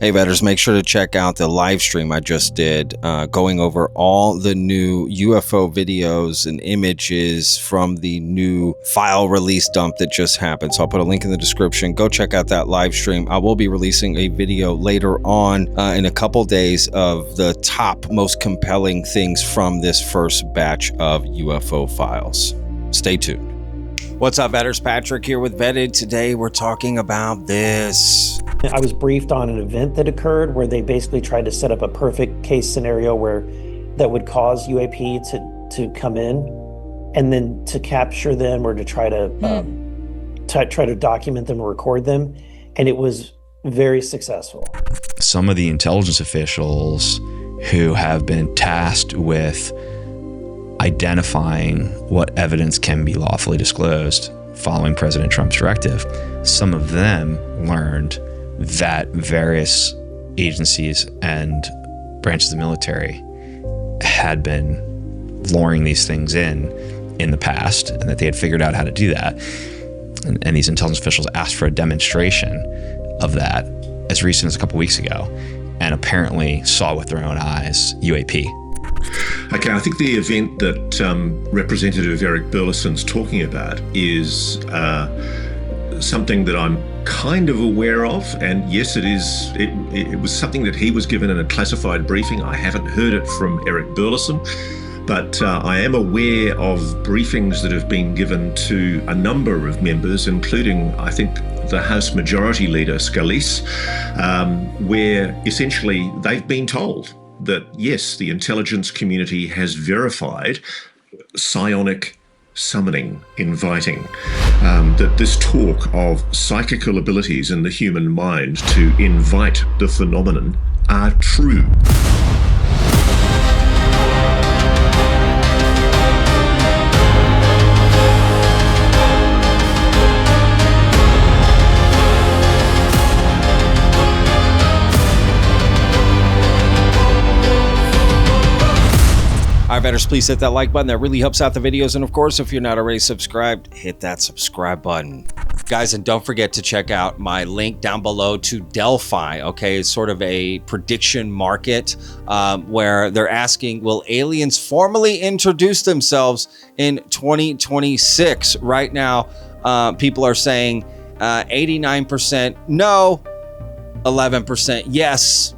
Hey, vetters, make sure to check out the live stream I just did going over all the new UFO videos and images from the new file release dump that just happened. So I'll put a link in the description. Go check out that live stream. I will be releasing a video later on in a couple days of the top most compelling things from this first batch of UFO files. Stay tuned. What's up, vetters? Patrick here with Vetted. Today we're talking about this. I was briefed on an event that occurred where they basically tried to set up a perfect case scenario where that would cause UAP to come in, and then to capture them or to try to try to document them or record them, and it was very successful. Some of the intelligence officials who have been tasked with identifying what evidence can be lawfully disclosed following President Trump's directive, some of them learned that various agencies and branches of the military had been luring these things in the past, and that they had figured out how to do that. And these intelligence officials asked for a demonstration of that as recent as a couple weeks ago, and apparently saw with their own eyes UAP. Okay, I think the event that Representative Eric Burlison's talking about is something that I'm kind of aware of, and yes, it was something that he was given in a classified briefing. I haven't heard it from Eric Burlison, but I am aware of briefings that have been given to a number of members, including, I think, the House Majority Leader, Scalise, where essentially they've been told that, yes, the intelligence community has verified psionic summoning, inviting, that this talk of psychical abilities in the human mind to invite the phenomenon are true. All right, vetters, please hit that like button. That really helps out the videos. And of course, if you're not already subscribed, hit that subscribe button. Guys, and don't forget to check out my link down below to Delphi. Okay, it's sort of a prediction market where they're asking, will aliens formally introduce themselves in 2026? Right now, people are saying 89% no, 11% yes.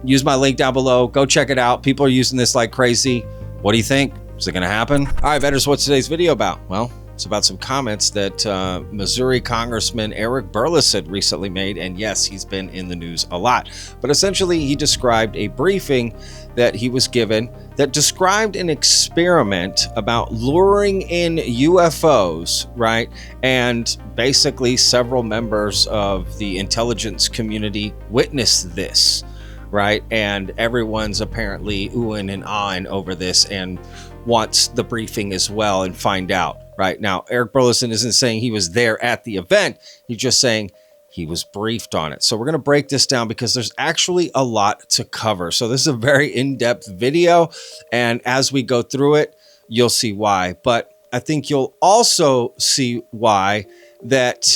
Use my link down below. Go check it out. People are using this like crazy. What do you think? Is it going to happen? All right, vetters, what's today's video about? Well, it's about some comments that Missouri Congressman Eric Burlison recently made. And yes, he's been in the news a lot. But essentially, he described a briefing that he was given that described an experiment about luring in UFOs, right? And basically, several members of the intelligence community witnessed this, right? And everyone's apparently oohing and ahhing over this and wants the briefing as well and find out. Right now, Eric Burlison isn't saying he was there at the event. He's just saying he was briefed on it. So we're going to break this down because there's actually a lot to cover. So this is a very in-depth video. And as we go through it, you'll see why. But I think you'll also see why that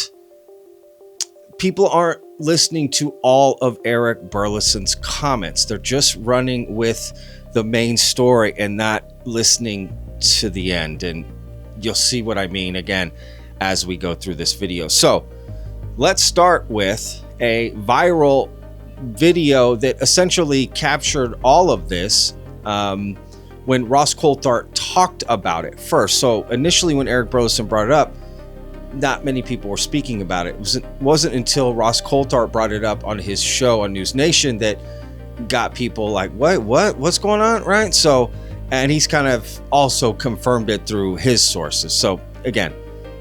people aren't listening to all of Eric Burlison's comments. They're just running with the main story and not listening to the end. And you'll see what I mean again as we go through this video. So let's start with a viral video that essentially captured all of this when Ross Coulthart talked about it first. So initially when Eric Burlison brought it up, not many people were speaking about it. It wasn't until Ross Coulthart brought it up on his show on News Nation that got people like, what's going on, right? So, and he's kind of also confirmed it through his sources. So again,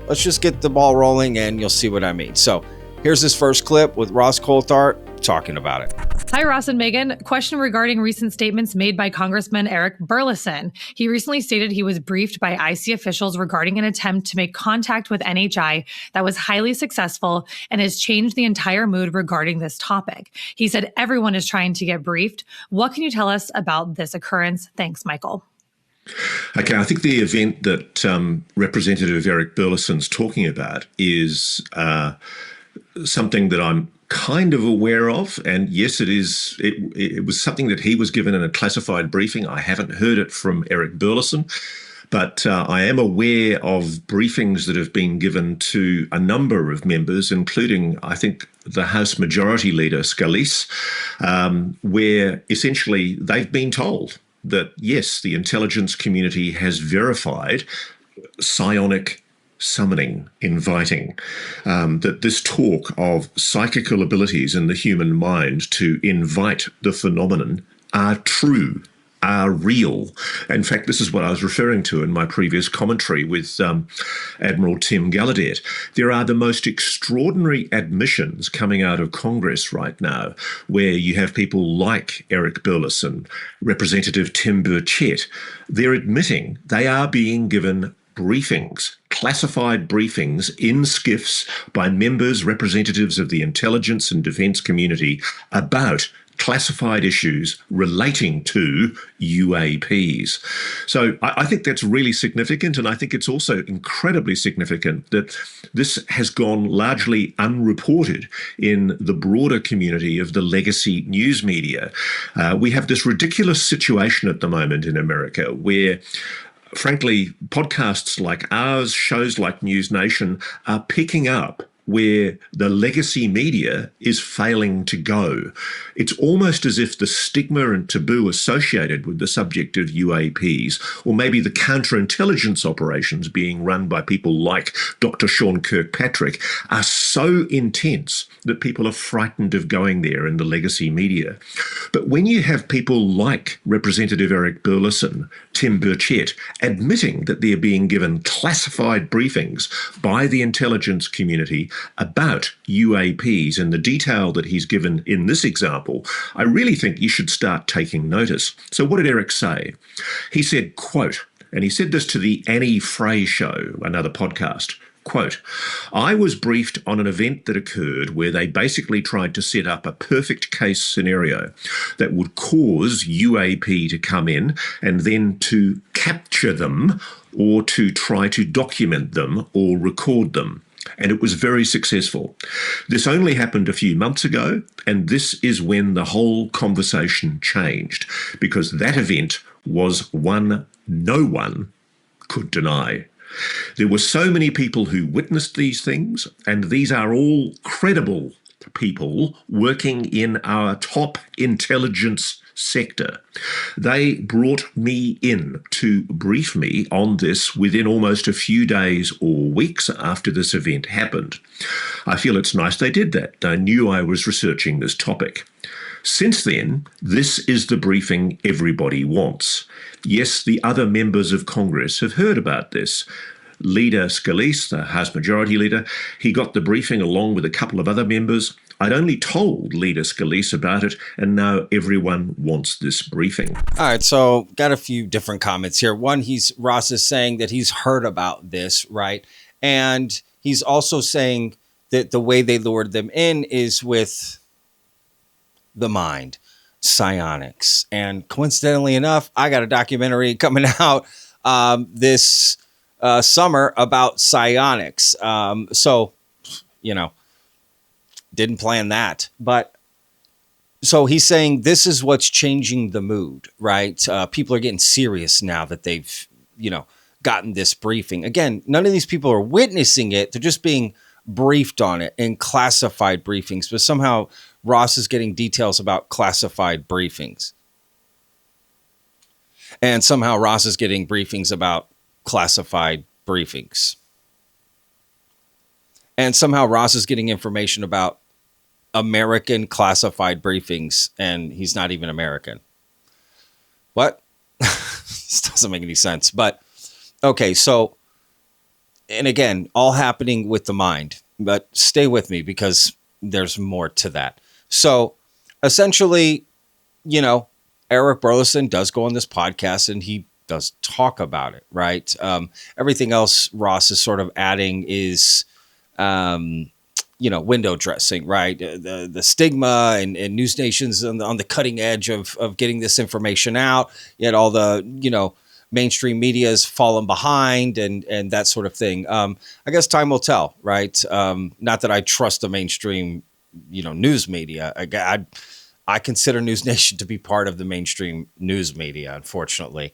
let's just get the ball rolling and you'll see what I mean. So here's this first clip with Ross Coulthart talking about it. Hi, Ross and Megan. Question regarding recent statements made by Congressman Eric Burlison. He recently stated he was briefed by IC officials regarding an attempt to make contact with NHI that was highly successful and has changed the entire mood regarding this topic. He said everyone is trying to get briefed. What can you tell us about this occurrence? Thanks, Michael. Okay, I think the event that Representative Eric Burlison's talking about is something that I'm kind of aware of, and yes, it was something that he was given in a classified briefing. I haven't heard it from Eric Burlison, but I am aware of briefings that have been given to a number of members, including, I think, the House Majority Leader, Scalise, where essentially they've been told that, yes, the intelligence community has verified psionic summoning, inviting, that this talk of psychical abilities in the human mind to invite the phenomenon are true, are real. In fact, this is what I was referring to in my previous commentary with Admiral Tim Gallaudet. There are the most extraordinary admissions coming out of Congress right now, where you have people like Eric Burlison, Representative Tim Burchett. They're admitting they are being given briefings, classified briefings in skiffs by members, representatives of the intelligence and defence community about classified issues relating to UAPs. So I think that's really significant, and I think it's also incredibly significant that this has gone largely unreported in the broader community of the legacy news media. We have this ridiculous situation at the moment in America where, frankly, podcasts like ours, shows like News Nation, are picking up where the legacy media is failing to go. It's almost as if the stigma and taboo associated with the subject of UAPs, or maybe the counterintelligence operations being run by people like Dr. Sean Kirkpatrick, are so intense that people are frightened of going there in the legacy media. But when you have people like Representative Eric Burlison, Tim Burchett, admitting that they're being given classified briefings by the intelligence community about UAPs in the detail that he's given in this example, I really think you should start taking notice. So what did Eric say? He said, quote, and he said this to the Annie Frey Show, another podcast, quote, I was briefed on an event that occurred where they basically tried to set up a perfect case scenario that would cause UAP to come in and then to capture them or to try to document them or record them. And it was very successful. This only happened a few months ago, and this is when the whole conversation changed, because that event was one no one could deny. There were so many people who witnessed these things, and these are all credible people working in our top intelligence sector. They brought me in to brief me on this within almost a few days or weeks after this event happened. I feel it's nice they did that. They knew I was researching this topic. Since then, this is the briefing everybody wants. Yes, the other members of Congress have heard about this. Leader Scalise, the House Majority Leader, he got the briefing along with a couple of other members. I'd only told Leader Scalise about it, and now everyone wants this briefing. All right, so got a few different comments here. One, Ross is saying that he's heard about this, right? And he's also saying that the way they lured them in is with the mind, psionics. And coincidentally enough, I got a documentary coming out this summer about psionics. So, you know, didn't plan that. But so he's saying this is what's changing the mood, right? People are getting serious now that they've, gotten this briefing. Again, none of these people are witnessing it. They're just being briefed on it in classified briefings. But somehow Ross is getting details about classified briefings. And somehow Ross is getting briefings about classified briefings. And somehow Ross is getting information about American classified briefings, and he's not even American. What? This doesn't make any sense. But, okay, so, and again, all happening with the mind. But stay with me because there's more to that. So, essentially, Eric Burlison does go on this podcast, and he does talk about it, right? Everything else Ross is sort of adding is, window dressing, right? The stigma and news stations on the cutting edge of getting this information out, yet all the, mainstream media has fallen behind and that sort of thing. I guess time will tell, right? Not that I trust the mainstream news media. I consider News Nation to be part of the mainstream news media, unfortunately,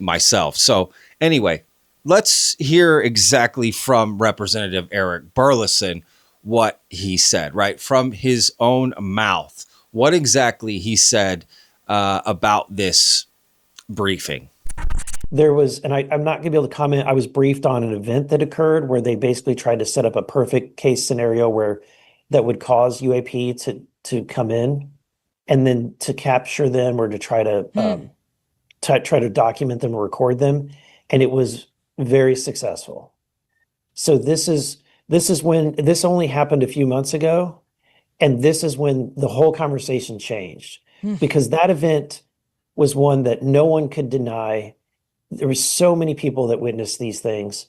myself. So anyway, let's hear exactly from Representative Eric Burlison what he said, right? From his own mouth, what exactly he said about this briefing. There was, and I'm not going to be able to comment, I was briefed on an event that occurred where they basically tried to set up a perfect case scenario where that would cause UAP to come in and then to capture them or to try to try to document them or record them. And it was very successful. So this is when this only happened a few months ago. And this is when the whole conversation changed because that event was one that no one could deny. There were so many people that witnessed these things.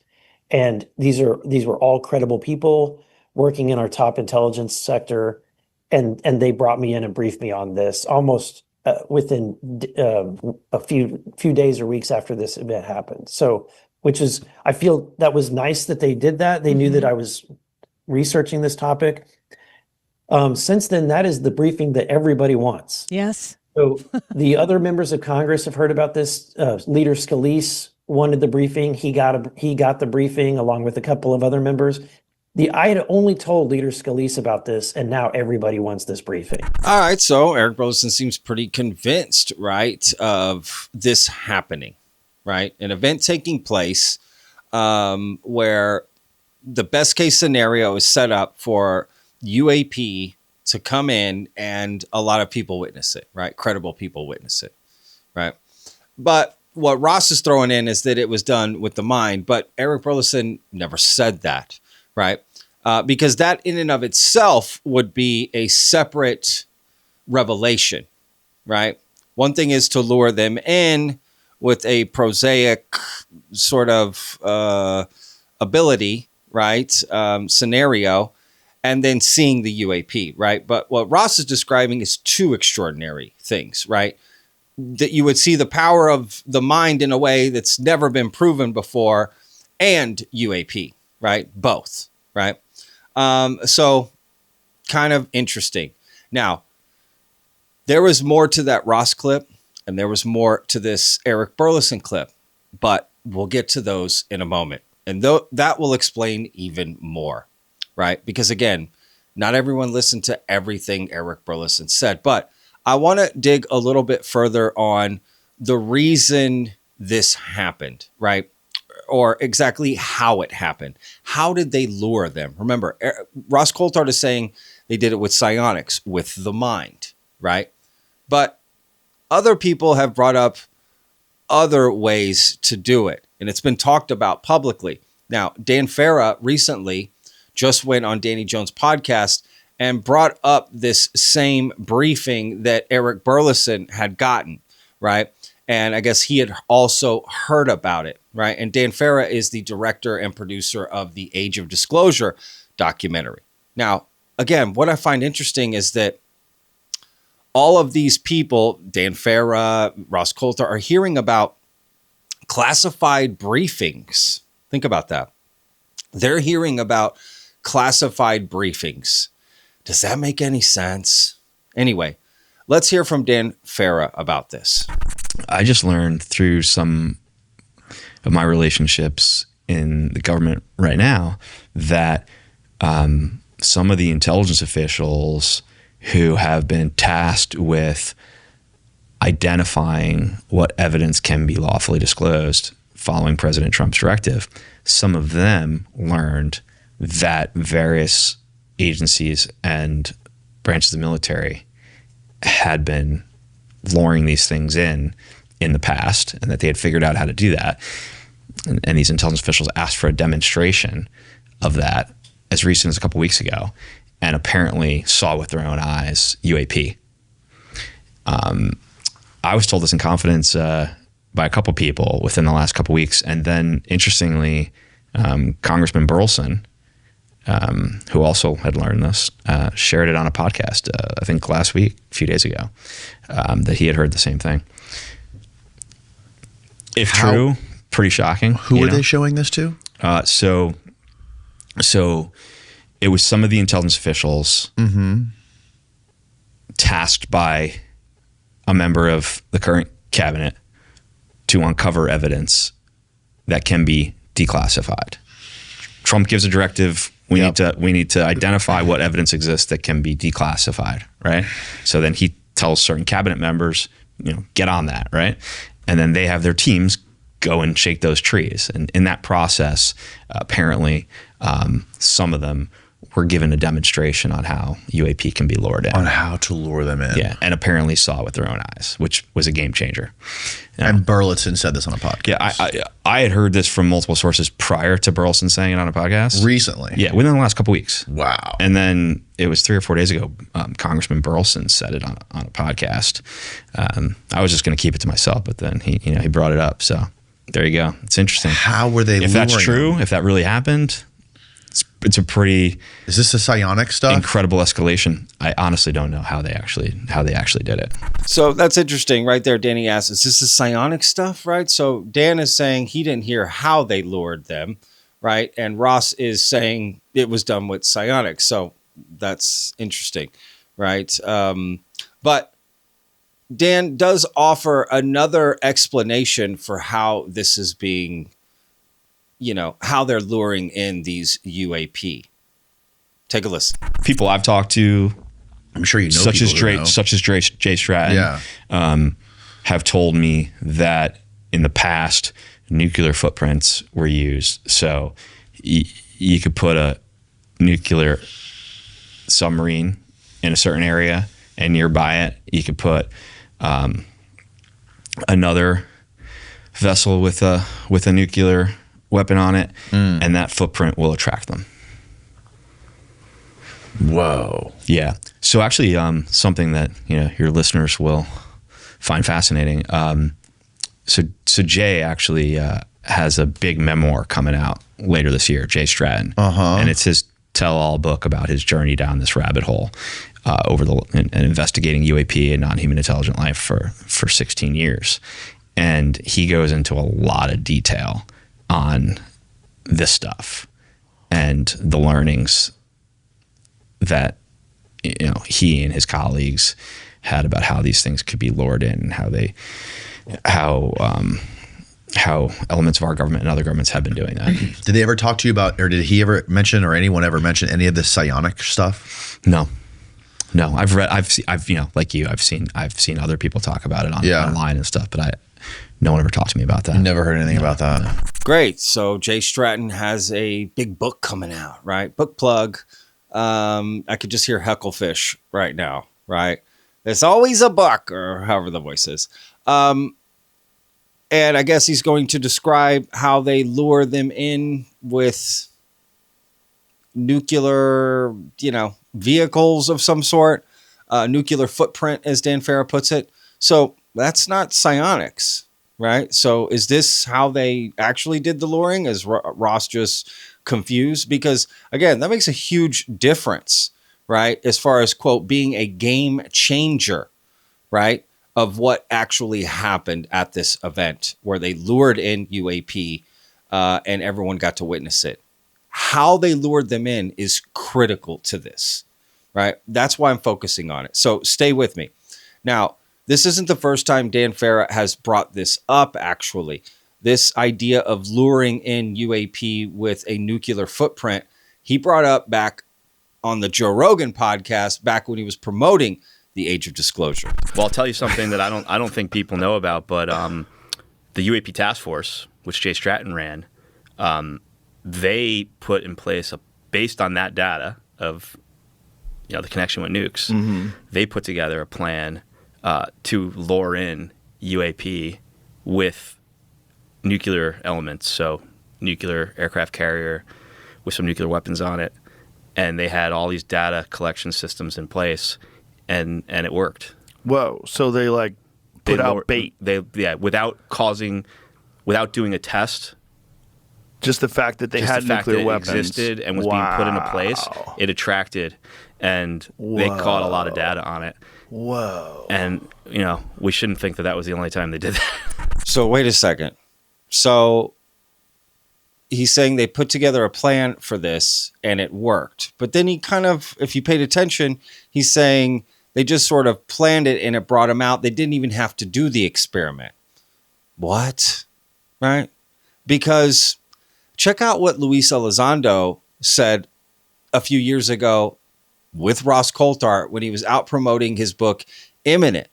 And these were all credible people working in our top intelligence sector. And they brought me in and briefed me on this almost within a few days or weeks after this event happened. So, I feel that was nice that they did that. They knew that I was researching this topic. Since then, that is the briefing that everybody wants. Yes. So the other members of Congress have heard about this. Leader Scalise wanted the briefing. He got the briefing along with a couple of other members. I had only told Leader Scalise about this, and now everybody wants this briefing. All right, so Eric Burlison seems pretty convinced, right, of this happening, right? An event taking place where the best case scenario is set up for UAP to come in and a lot of people witness it, right? Credible people witness it, right? But what Ross is throwing in is that it was done with the mind, but Eric Burlison never said that, right? Because that in and of itself would be a separate revelation, right? One thing is to lure them in with a prosaic sort of ability, right? Scenario, and then seeing the UAP, right? But what Ross is describing is two extraordinary things, right? That you would see the power of the mind in a way that's never been proven before, and UAP, right? Both, right? So kind of interesting. Now, there was more to that Ross clip, and there was more to this Eric Burlison clip, but we'll get to those in a moment. And that will explain even more, right? Because again, not everyone listened to everything Eric Burlison said, but I want to dig a little bit further on the reason this happened, right? Or exactly how it happened. How did they lure them? Remember, Ross Coulthart is saying they did it with psionics, with the mind, right? But other people have brought up other ways to do it, and it's been talked about publicly. Now, Dan Farah recently just went on Danny Jones' podcast and brought up this same briefing that Eric Burlison had gotten, right? And I guess he had also heard about it, right? And Dan Farah is the director and producer of the Age of Disclosure documentary. Now, again, what I find interesting is that all of these people, Dan Farah, Ross Coulthart, are hearing about classified briefings. Think about that. They're hearing about classified briefings. Does that make any sense? Anyway, let's hear from Dan Farah about this. I just learned through some of my relationships in the government right now that some of the intelligence officials who have been tasked with identifying what evidence can be lawfully disclosed following President Trump's directive, some of them learned that various agencies and branches of the military had been luring these things in the past, and that they had figured out how to do that. And these intelligence officials asked for a demonstration of that as recent as a couple weeks ago, and apparently saw with their own eyes UAP. I was told this in confidence by a couple people within the last couple weeks, and then interestingly, Congressman Burlison, who also had learned this, shared it on a podcast, I think last week, a few days ago, that he had heard the same thing. If true, pretty shocking. Who were they showing this to? So it was some of the intelligence officials tasked by a member of the current cabinet to uncover evidence that can be declassified. Trump gives a directive. We need to identify what evidence exists that can be declassified, right? So then he tells certain cabinet members, get on that, right? And then they have their teams go and shake those trees. And in that process, apparently, some of them were given a demonstration on how UAP can be lured in. On how to lure them in. Yeah, and apparently saw it with their own eyes, which was a game changer. And Burlison said this on a podcast. Yeah, I had heard this from multiple sources prior to Burlison saying it on a podcast. Recently? Yeah, within the last couple of weeks. Wow. And then it was 3 or 4 days ago, Congressman Burlison said it on a podcast. I was just going to keep it to myself, but then he brought it up. So there you go. It's interesting. How were they luring If that's true, them? if that really happened, it's a pretty Is this the psionic stuff? incredible escalation. I honestly don't know how they actually did it. So that's interesting right there. Danny asks, is this the psionic stuff, right? So Dan is saying he didn't hear how they lured them, right? And Ross is saying it was done with psionics. So that's interesting, right? But Dan does offer another explanation for how this is being, how they're luring in these UAP. Take a listen. People I've talked to, I'm sure you know such as people who know. Jay Stratton, have told me that in the past, nuclear footprints were used. So you could put a nuclear submarine in a certain area, and nearby it, you could put another vessel with a nuclear weapon on it, and that footprint will attract them. Whoa. Yeah. So actually, something that your listeners will find fascinating. So Jay actually has a big memoir coming out later this year, Jay Stratton, and it's his tell-all book about his journey down this rabbit hole and investigating UAP and non-human intelligent life for 16 years, and he goes into a lot of detail on this stuff and the learnings that he and his colleagues had about how these things could be lured in, and how elements of our government and other governments have been doing that. Did they ever talk to you about, or did he ever mention, or anyone ever mention any of this psionic stuff? No. I've seen other people talk about it online and stuff, but no one ever talked to me about that. Never heard anything about that. No. Great. So Jay Stratton has a big book coming out, right? Book plug. I could just hear Hecklefish right now, right? There's always a buck, or however the voice is. And I guess he's going to describe how they lure them in with nuclear, vehicles of some sort, nuclear footprint, as Dan Farah puts it. So that's not psionics, right? So is this how they actually did the luring? Is Ross just confused? Because again, that makes a huge difference, right? As far as, quote, being a game changer, right? Of what actually happened at this event where they lured in UAP and everyone got to witness it. How they lured them in is critical to this, right? That's why I'm focusing on it. So stay with me. Now, this isn't the first time Dan Farah has brought this up, actually. This idea of luring in UAP with a nuclear footprint, he brought up back on the Joe Rogan podcast back when he was promoting the Age of Disclosure. Well, I'll tell you something that I don't think people know about, but the UAP task force, which Jay Stratton ran, they put in place, based on that data of the connection with nukes, they put together a plan to lure in UAP with nuclear elements, so nuclear aircraft carrier with some nuclear weapons on it, and they had all these data collection systems in place, and it worked. Whoa! So they put out bait. Without doing a test. Just the fact that they had nuclear weapons existed and was being put into place, it attracted, and they caught a lot of data on it. Whoa! And we shouldn't think that was the only time they did that. So wait a second. So he's saying they put together a plan for this and it worked. But then he kind of, if you paid attention, he's saying they just sort of planned it and it brought him out. They didn't even have to do the experiment. What? Right? Because check out what Luis Elizondo said a few years ago with Ross Coulthart when he was out promoting his book, Imminent.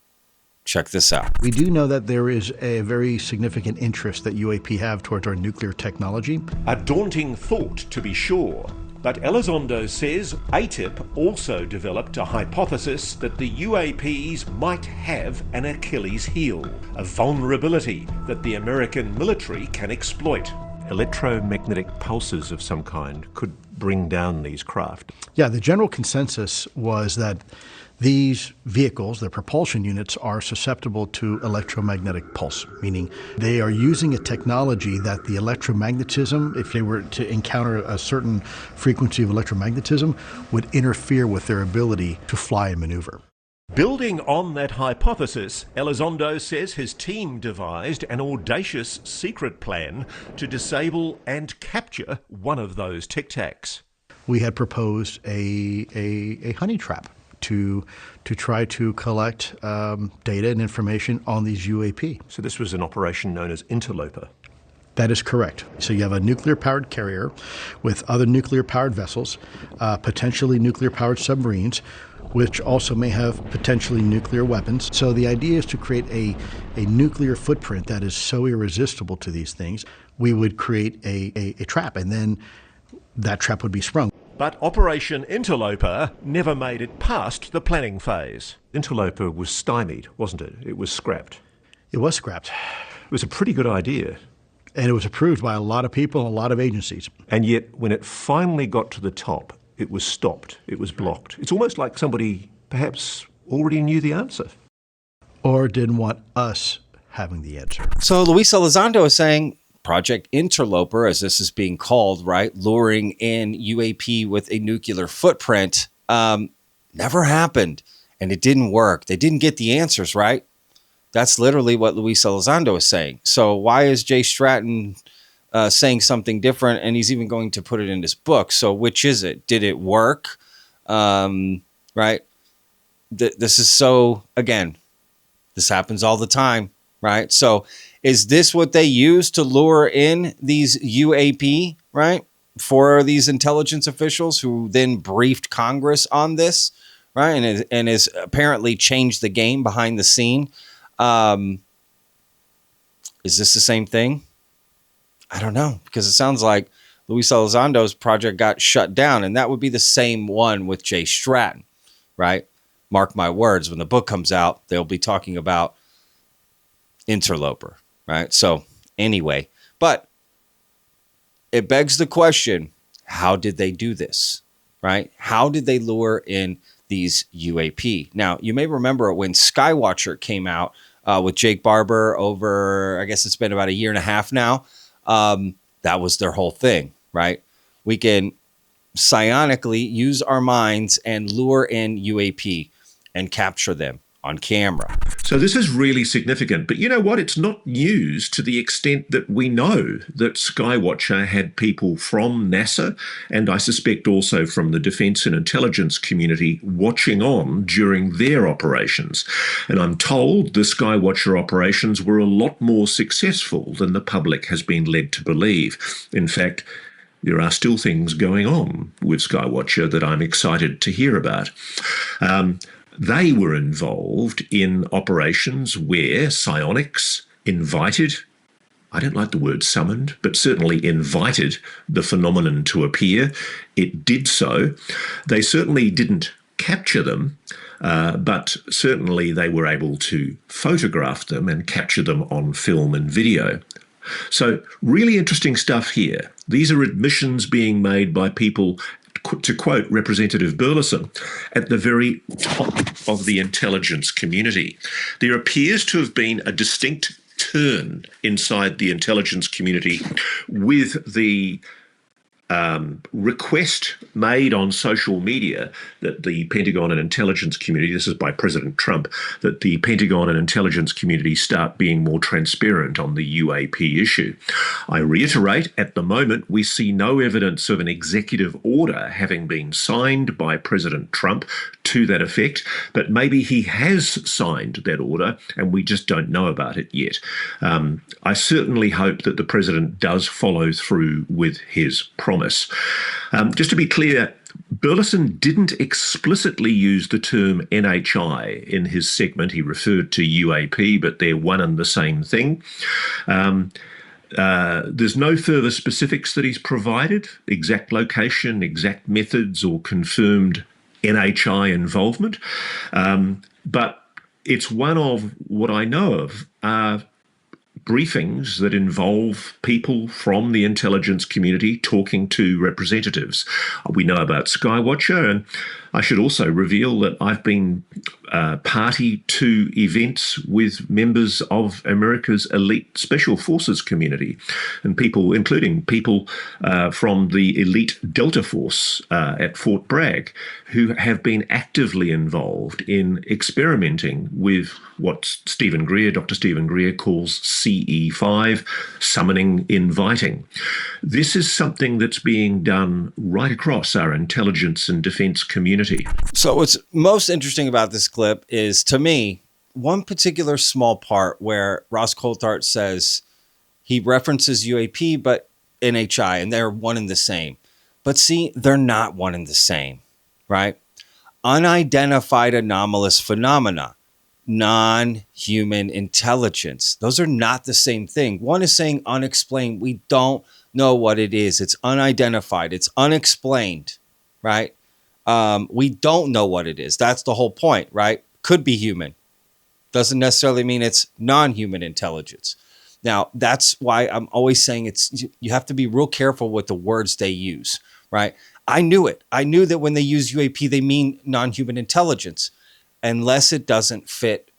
Check this out. We do know that there is a very significant interest that UAP have towards our nuclear technology. A daunting thought, to be sure. But Elizondo says ATIP also developed a hypothesis that the UAPs might have an Achilles heel, a vulnerability that the American military can exploit. Electromagnetic pulses of some kind could bring down these craft. Yeah, the general consensus was that these vehicles, the propulsion units, are susceptible to electromagnetic pulse, meaning they are using a technology that the electromagnetism, if they were to encounter a certain frequency of electromagnetism, would interfere with their ability to fly and maneuver. Building on that hypothesis, Elizondo says his team devised an audacious secret plan to disable and capture one of those Tic Tacs. We had proposed a honey trap to try to collect data and information on these UAP. So this was an operation known as Interloper. That is correct. So you have a nuclear-powered carrier with other nuclear-powered vessels, potentially nuclear-powered submarines, which also may have potentially nuclear weapons. So the idea is to create a nuclear footprint that is so irresistible to these things. We would create a trap, and then that trap would be sprung. But Operation Interloper never made it past the planning phase. Interloper was stymied, wasn't it? It was scrapped. It was scrapped. It was a pretty good idea. And it was approved by a lot of people and a lot of agencies. And yet, when it finally got to the top, it was stopped. It was blocked. It's almost like somebody perhaps already knew the answer. Or didn't want us having the answer. So Luis Elizondo is saying Project Interloper, as this is being called, right, luring in UAP with a nuclear footprint, never happened. And it didn't work. They didn't get the answers, right? That's literally what Luis Elizondo is saying. So why is Jay Stratton saying something different? And he's even going to put it in his book. So which is it? Did it work? Right? This is so, again, this happens all the time, right? So is this what they use to lure in these UAP, right? For these intelligence officials who then briefed Congress on this, right? And is apparently changed the game behind the scene. Is this the same thing? I don't know, because it sounds like Luis Elizondo's project got shut down, and that would be the same one with Jay Stratton, right? Mark my words, when the book comes out, they'll be talking about Interloper, right? So anyway, but it begs the question, how did they do this, right? How did they lure in these UAP? Now, you may remember when Skywatcher came out with Jake Barber over, I guess it's been about a year and a half now. That was their whole thing, right? We can psionically use our minds and lure in UAP and capture them on camera. So this is really significant. But you know what? It's not news to the extent that we know that Skywatcher had people from NASA and I suspect also from the defense and intelligence community watching on during their operations. And I'm told the Skywatcher operations were a lot more successful than the public has been led to believe. In fact, there are still things going on with Skywatcher that I'm excited to hear about. They were involved in operations where psionics invited, I don't like the word summoned, but certainly invited the phenomenon to appear. It did so. They certainly didn't capture them, but certainly they were able to photograph them and capture them on film and video. So really interesting stuff here. These are admissions being made by people, to quote Representative Burlison, at the very top of the intelligence community. There appears to have been a distinct turn inside the intelligence community with the request made on social media that the Pentagon and intelligence community, this is by President Trump, that the Pentagon and intelligence community start being more transparent on the UAP issue. I reiterate, at the moment, we see no evidence of an executive order having been signed by President Trump to that effect, but maybe he has signed that order and we just don't know about it yet. I certainly hope that the president does follow through with his promise. Just to be clear, Burlison didn't explicitly use the term NHI in his segment. He referred to UAP, but they're one and the same thing. There's no further specifics that he's provided, exact location, exact methods, or confirmed NHI involvement. But it's one of what I know of are briefings that involve people from the intelligence community talking to representatives. We know about Skywatcher, and I should also reveal that I've been party to events with members of America's elite special forces community, and people, including people from the elite Delta Force at Fort Bragg, who have been actively involved in experimenting with what Dr. Stephen Greer calls CE5, summoning, inviting. This is something that's being done right across our intelligence and defense community. So what's most interesting about this clip is, to me, one particular small part where Ross Coulthart says he references UAP, but NHI, and they're one and the same. But see, they're not one and the same, right? Unidentified anomalous phenomena, non-human intelligence. Those are not the same thing. One is saying unexplained. We don't know what it is. It's unidentified. It's unexplained, right? We don't know what it is. That's the whole point, right? Could be human. Doesn't necessarily mean it's non-human intelligence. Now, that's why I'm always saying you have to be real careful with the words they use, right? I knew it. I knew that when they use UAP, they mean non-human intelligence, unless it doesn't fit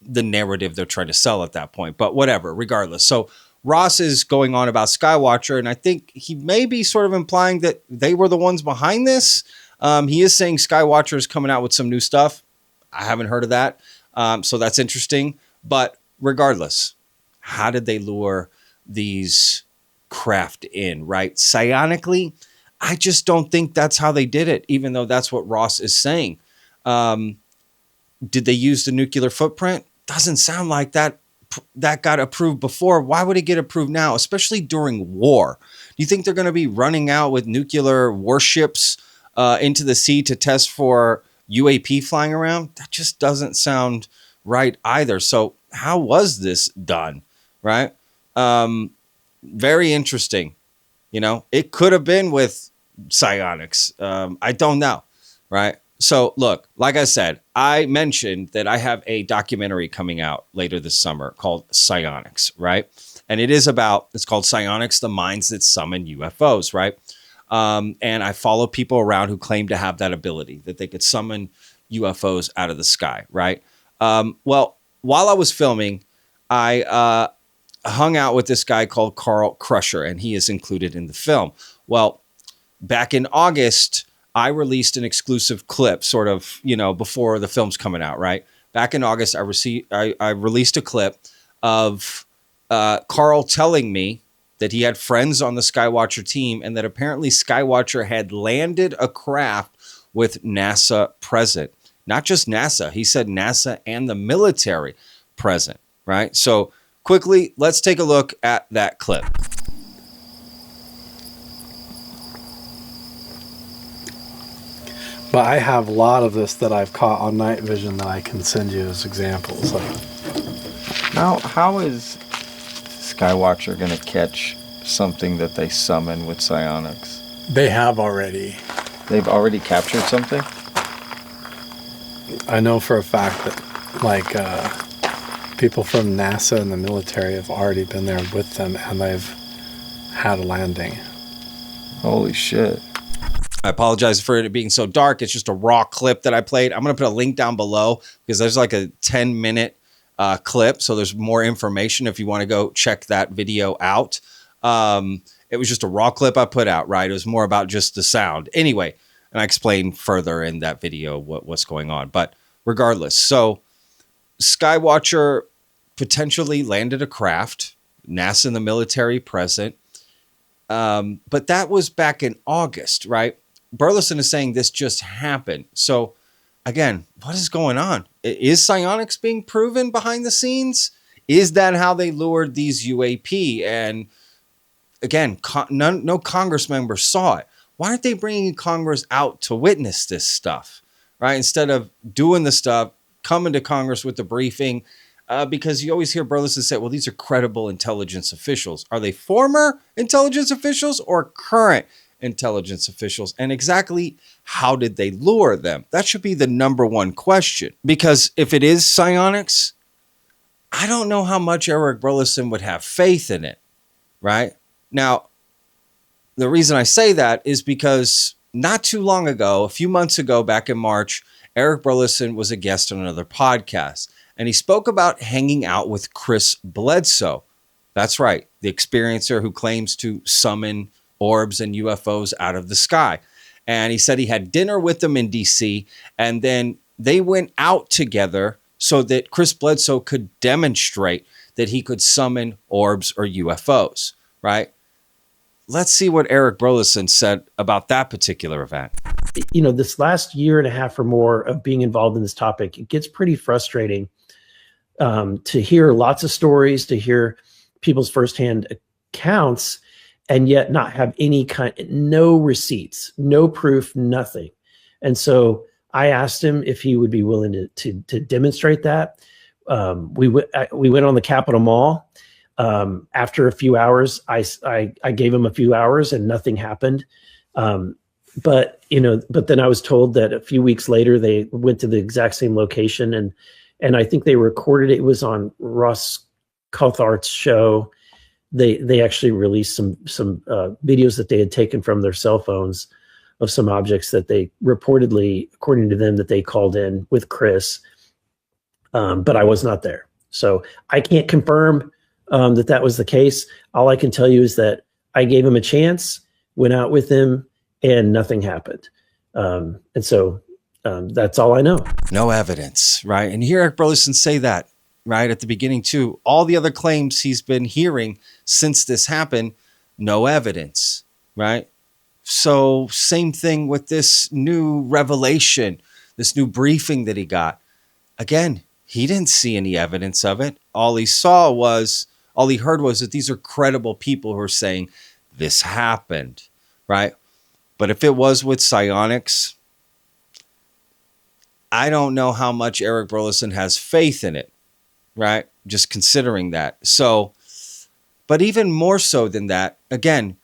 the narrative they're trying to sell at that point. But whatever, regardless. So Ross is going on about Skywatcher, and I think he may be sort of implying that they were the ones behind this. He is saying Skywatcher is coming out with some new stuff. I haven't heard of that. So that's interesting. But regardless, how did they lure these craft in, right? Psionically, I just don't think that's how they did it, even though that's what Ross is saying. Did they use the nuclear footprint? Doesn't sound like that got approved before. Why would it get approved now, especially during war? Do you think they're going to be running out with nuclear warships into the sea to test for UAP flying around? That just doesn't sound right either. So how was this done, right? Very interesting. You know, it could have been with psionics. I don't know, right? So look, like I said, I mentioned that I have a documentary coming out later this summer called Psionics, right? And it's called Psionics, the Minds That Summon UFOs, right? And I follow people around who claim to have that ability, that they could summon UFOs out of the sky, right? Well, while I was filming, I hung out with this guy called Carl Crusher, and he is included in the film. Well, back in August, I released an exclusive clip, sort of, before the film's coming out, right? Back in August, I released a clip of Carl telling me that he had friends on the Skywatcher team, and that apparently Skywatcher had landed a craft with NASA present. Not just NASA. He said NASA and the military present, right? So quickly, let's take a look at that clip. But I have a lot of this that I've caught on night vision that I can send you as examples. How is Skywatcher going to catch something that they summon with psionics? They have already. They've already captured something? I know for a fact that, people from NASA and the military have already been there with them, and they've had a landing. Holy shit. I apologize for it being so dark. It's just a raw clip that I played. I'm going to put a link down below because there's like a 10-minute clip. So there's more information if you want to go check that video out. It was just a raw clip I put out, right? It was more about just the sound. Anyway, and I explained further in that video what's going on. But regardless, so Skywatcher potentially landed a craft, NASA and the military present. But that was back in August, right? Burlison is saying this just happened. So again, what is going on? Is psionics being proven behind the scenes? Is that how they lured these UAP? And again, no Congress member saw it. Why aren't they bringing Congress out to witness this stuff, right? Instead of doing the stuff, coming to Congress with the briefing, because you always hear Burlison say, well, these are credible intelligence officials. Are they former intelligence officials or current intelligence officials? And exactly how did they lure them? That should be the number one question. Because if it is psionics, I don't know how much Eric Burlison would have faith in it, right? Now, the reason I say that is because not too long ago, a few months ago, back in March, Eric Burlison was a guest on another podcast, and he spoke about hanging out with Chris Bledsoe. That's right, the experiencer who claims to summon orbs and UFOs out of the sky. And he said he had dinner with them in DC, and then they went out together so that Chris Bledsoe could demonstrate that he could summon orbs or UFOs, right? Let's see what Eric Burlison said about that particular event. You know, this last year and a half or more of being involved in this topic, it gets pretty frustrating to hear lots of stories, to hear people's firsthand accounts, and yet not have no receipts, no proof, nothing. And so I asked him if he would be willing to demonstrate that. We went on the Capitol Mall. After a few hours, I gave him a few hours and nothing happened. But then I was told that a few weeks later they went to the exact same location, and I think they recorded it. It was on Ross Coulthart's show. They actually released some videos that they had taken from their cell phones of some objects that they reportedly, according to them, that they called in with Chris. But I was not there, so I can't confirm that was the case. All I can tell you is that I gave him a chance, went out with him, and nothing happened. And so that's all I know. No evidence, right? And hear Eric Burlison say that right at the beginning too. All the other claims he's been hearing since this happened, no evidence, right? So same thing with this new revelation, this new briefing that he got. Again, he didn't see any evidence of it. All he heard was that these are credible people who are saying this happened, right? But if it was with psionics, I don't know how much Eric Burlison has faith in it, right? Just considering that. So, but even more so than that, again,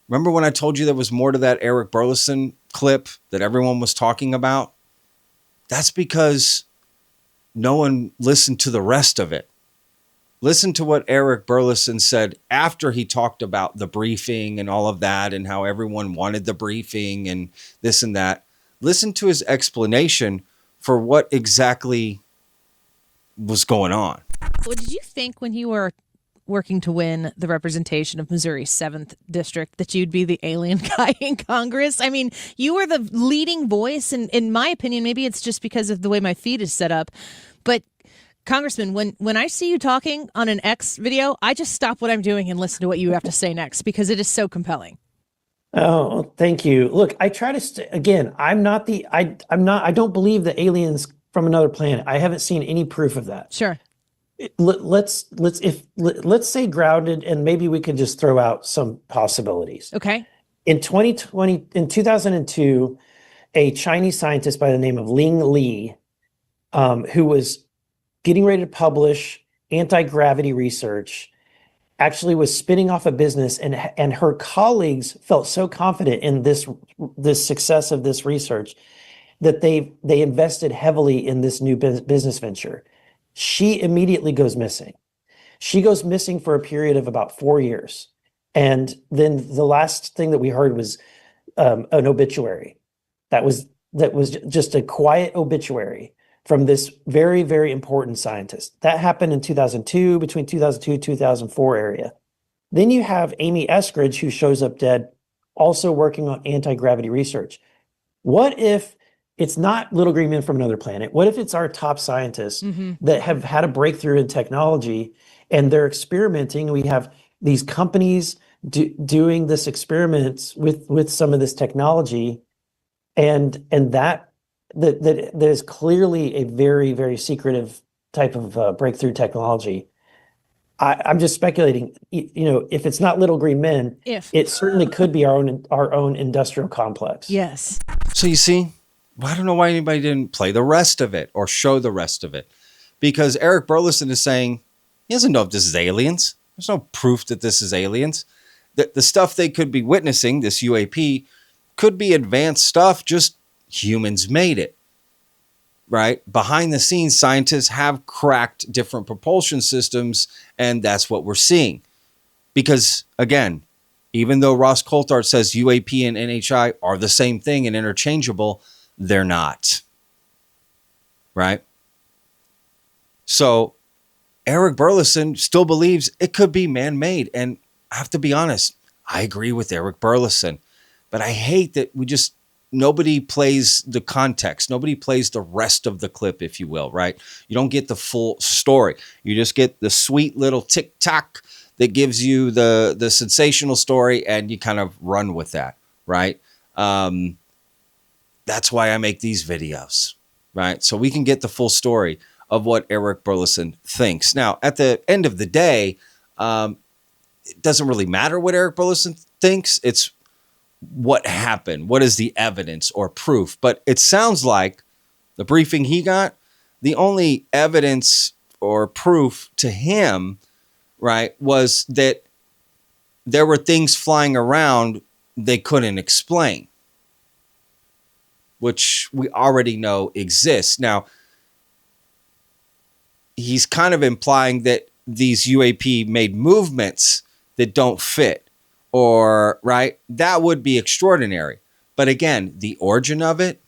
remember when I told you there was more to that Eric Burlison clip that everyone was talking about? That's because no one listened to the rest of it. Listen to what Eric Burlison said after he talked about the briefing and all of that and how everyone wanted the briefing and this and that. Listen to his explanation for what exactly was going on. What did you think when you were working to win the representation of Missouri's 7th district that you'd be the alien guy in Congress? I mean, you were the leading voice, and in my opinion, maybe it's just because of the way my feed is set up, but Congressman, when I see you talking on an X video, I just stop what I'm doing and listen to what you have to say next because it is so compelling. Oh, thank you. Look, I try to again, I don't believe the aliens from another planet. I haven't seen any proof of that. Sure. Let's say grounded, and maybe we could just throw out some possibilities. Okay. In 2002, a Chinese scientist by the name of Ling Li, who was getting ready to publish anti-gravity research, actually was spinning off a business, and her colleagues felt so confident in this success of this research that they invested heavily in this new business venture. She immediately goes missing. She goes missing for a period of about 4 years. And then the last thing that we heard was an obituary. That was just a quiet obituary from this very, very important scientist. That happened in 2002, between 2002 and 2004 area. Then you have Amy Eskridge, who shows up dead, also working on anti-gravity research. What if it's not little green men from another planet? What if it's our top scientists that have had a breakthrough in technology and they're experimenting? We have these companies doing this experiments with some of this technology, and that is clearly a very, very secretive type of breakthrough technology. I'm just speculating. If it's not little green men, it certainly could be our own industrial complex. Yes. So you see, I don't know why anybody didn't play the rest of it or show the rest of it, because Eric Burlison is saying he doesn't know if this is aliens. There's no proof that this is aliens. The stuff they could be witnessing, this UAP, could be advanced stuff. Just humans made it. Right? Behind the scenes, scientists have cracked different propulsion systems, and that's what we're seeing. Because, again, even though Ross Coulthart says UAP and NHI are the same thing and interchangeable, they're not. Right? So, Eric Burlison still believes it could be man-made. And I have to be honest, I agree with Eric Burlison. But I hate that nobody plays the context. Nobody plays the rest of the clip, if you will, right? You don't get the full story. You just get the sweet little tick-tock that gives you the sensational story, and you kind of run with that, right? That's why I make these videos, right? So we can get the full story of what Eric Burlison thinks. Now, at the end of the day, it doesn't really matter what Eric Burlison thinks. It's what happened, what is the evidence or proof. But it sounds like the briefing he got, the only evidence or proof to him, right, was that there were things flying around they couldn't explain, which we already know exists. Now, he's kind of implying that these UAP made movements that don't fit. Or, right, that would be extraordinary. But again, the origin of it,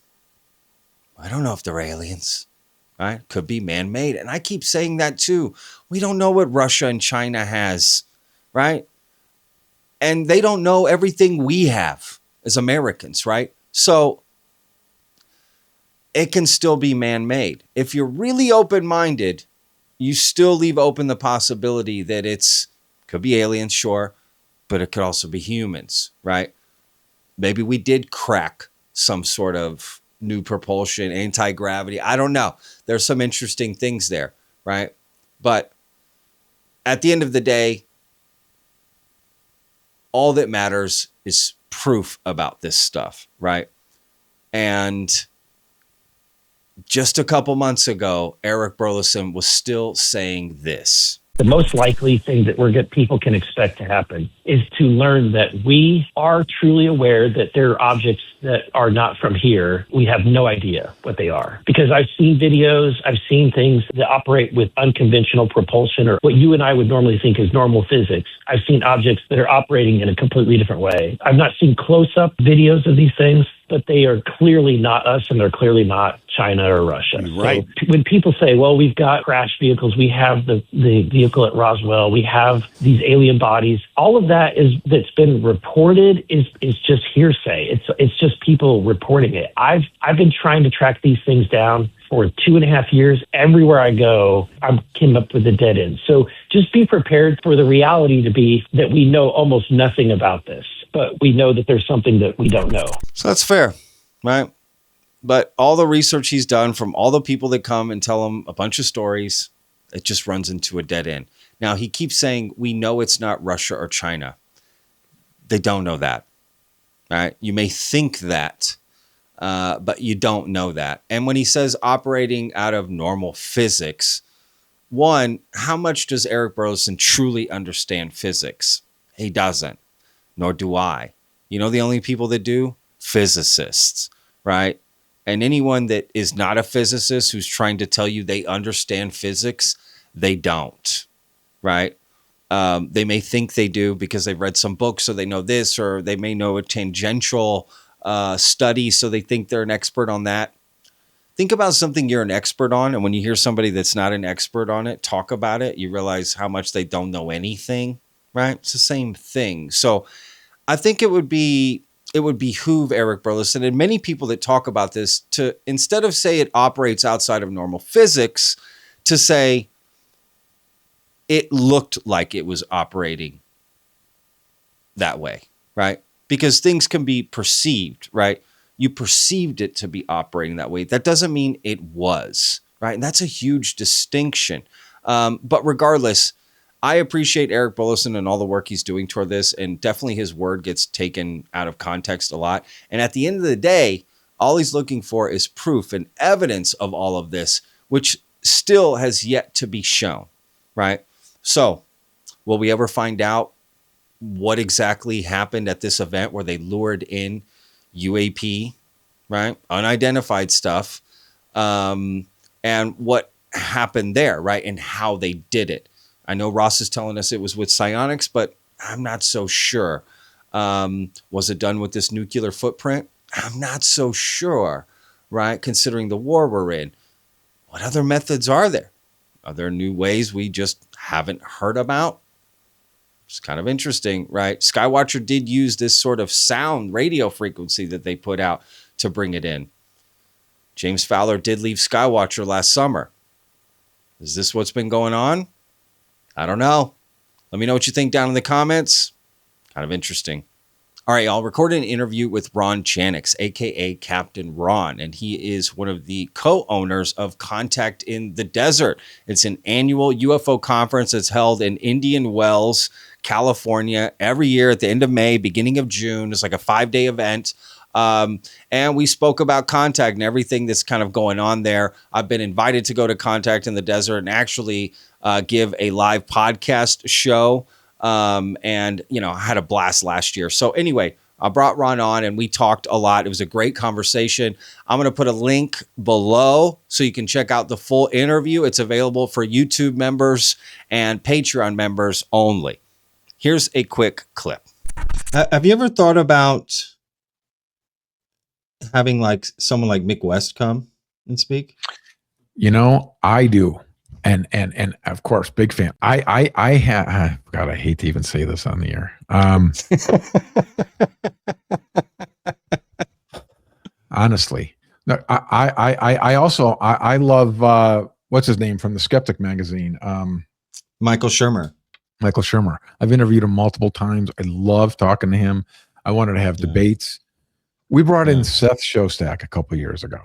I don't know if they're aliens, right? Could be man-made. And I keep saying that too. We don't know what Russia and China has, right? And they don't know everything we have as Americans, right? So it can still be man-made. If you're really open-minded, you still leave open the possibility that could be aliens, sure, but it could also be humans, right? Maybe we did crack some sort of new propulsion, anti-gravity. I don't know. There's some interesting things there, right? But at the end of the day, all that matters is proof about this stuff, right? And just a couple months ago, Eric Burlison was still saying this. The most likely thing that people can expect to happen is to learn that we are truly aware that there are objects that are not from here. We have no idea what they are. Because I've seen videos, I've seen things that operate with unconventional propulsion, or what you and I would normally think is normal physics. I've seen objects that are operating in a completely different way. I've not seen close-up videos of these things, but they are clearly not us, and they're clearly not China or Russia. Right. So when people say, well, we've got crashed vehicles, we have the vehicle at Roswell, we have these alien bodies, all of that that's been reported is just hearsay. It's just people reporting it. I've been trying to track these things down for 2.5 years. Everywhere I go, I came up with a dead end. So just be prepared for the reality to be that we know almost nothing about this, but we know that there's something that we don't know. So that's fair, right? But all the research he's done from all the people that come and tell him a bunch of stories, it just runs into a dead end. Now, he keeps saying, we know it's not Russia or China. They don't know that, right? You may think that, but you don't know that. And when he says operating out of normal physics, one, how much does Eric Burlison truly understand physics? He doesn't, nor do I. You know the only people that do? Physicists, right? And anyone that is not a physicist who's trying to tell you they understand physics, they don't, right? They may think they do because they've read some books, so they know this, or they may know a tangential study, so they think they're an expert on that. Think about something you're an expert on, and when you hear somebody that's not an expert on it talk about it, you realize how much they don't know anything, right? It's the same thing. So I think it would behoove Eric Burlison and many people that talk about this to, instead of say it operates outside of normal physics, to say it looked like it was operating that way, right? Because things can be perceived, right? You perceived it to be operating that way. That doesn't mean it was, right? And that's a huge distinction. But regardless, I appreciate Eric Burlison and all the work he's doing toward this, and definitely his word gets taken out of context a lot. And at the end of the day, all he's looking for is proof and evidence of all of this, which still has yet to be shown, right? So will we ever find out what exactly happened at this event where they lured in UAP, right? Unidentified stuff, and what happened there, right? And how they did it. I know Ross is telling us it was with psionics, but I'm not so sure. Was it done with this nuclear footprint? I'm not so sure, right? Considering the war we're in. What other methods are there? Are there new ways we just haven't heard about? It's kind of interesting, right? Skywatcher did use this sort of sound radio frequency that they put out to bring it in. James Fowler did leave Skywatcher last summer. Is this what's been going on? I don't know. Let me know what you think down in the comments. Kind of interesting. All right, I'll record an interview with Ron Chanix, a.k.a. Captain Ron, and he is one of the co-owners of Contact in the Desert. It's an annual UFO conference that's held in Indian Wells, California, every year at the end of May, beginning of June. It's like a 5-day event. And we spoke about Contact and everything that's kind of going on there. I've been invited to go to Contact in the Desert and actually give a live podcast show. And, you know, I had a blast last year. So anyway, I brought Ron on and we talked a lot. It was a great conversation. I'm going to put a link below so you can check out the full interview. It's available for YouTube members and Patreon members only. Here's a quick clip. Have you ever thought about having like someone like Mick West come and speak? You know, I do. And of course, big fan. God, I hate to even say this on the air. Honestly, no, I also love what's his name from the Skeptic magazine, Michael Shermer. Michael Shermer. I've interviewed him multiple times. I love talking to him. I wanted to have debates. We brought in Seth Shostak a couple of years ago.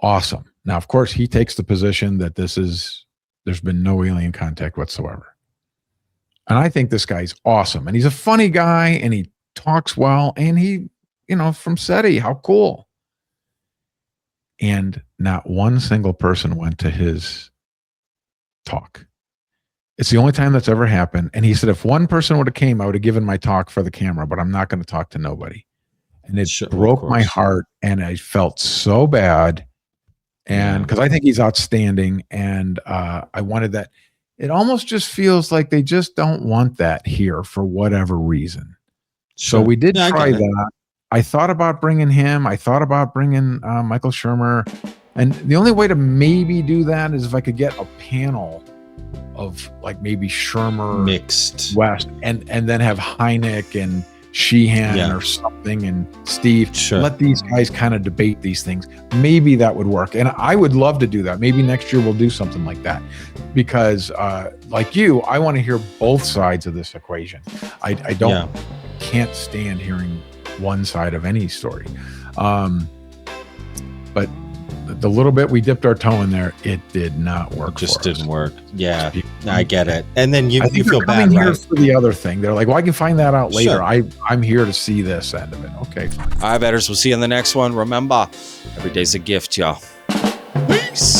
Awesome. Now, of course, he takes the position that there's been no alien contact whatsoever. And I think this guy's awesome. And he's a funny guy and he talks well. And he, you know, from SETI, how cool. And not one single person went to his talk. It's the only time that's ever happened. And he said, if one person would have came, I would have given my talk for the camera, but I'm not going to talk to nobody. And it broke my heart. And I felt so bad. And because I think he's outstanding, and I wanted that. It almost just feels like they just don't want that here for whatever reason. So we did try that. I thought about bringing him. I thought about bringing Michael Shermer. And the only way to maybe do that is if I could get a panel of like maybe Shermer, mixed West, and then have Hynek and Sheehan or something, and Steve. Let these guys kind of debate these things. Maybe that would work. And I would love to do that. Maybe next year we'll do something like that, because like you, I want to hear both sides of this equation. I can't stand hearing one side of any story. But the little bit we dipped our toe in there, it did not work. It just didn't work. Yeah, I get it. And then you feel bad, here right? For the other thing, they're like, well, I can find that out later. I'm here to see this end of it. Okay, fine. All right, betters. We'll see you in the next one. Remember, every day's a gift, y'all. Peace.